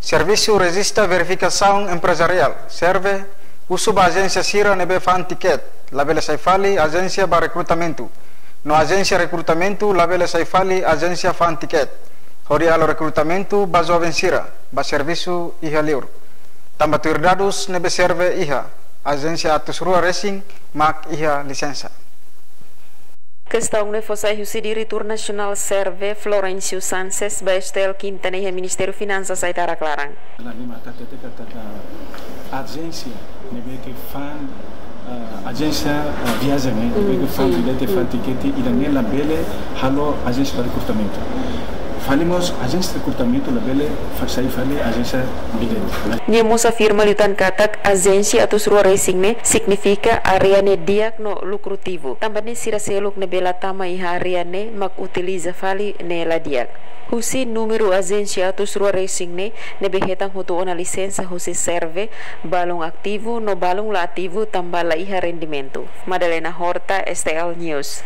Serviço Resista Verificação Empresarial serve uso ba agência Sira nebe fan ticket labele saifali agência ba recrutamento no agência recrutamento labele saifali agência fan ticket horialo recrutamento ba jovem Sira ba serviço iha liur tambatuir dados nebe serve iha agência atus rua racing mak iha licença. Questão de fosse o Retorno Nacional serve Florencio Sanchez Bestel Quintana e Ministério Finanças Saitara Clarang. Agência, que fan agência viagem, que fan bilhete, fan ticket e também la bele halo agência de recrutamento. Falamos agência de recrutamento la bele sai fali agência bilhete. Niemos afirma liutan katak agência atau suruh racing ne significa area ne diak no lucrativo. Também sira seluk ne bela tama iha area ne mak utiliza fali ne la diak. Husi número agência atau suruh racing ne behetang hutu ona licença husi serve balong aktivo no balong la ativo tambah la iha rendimento. Madalena Horta, STL News.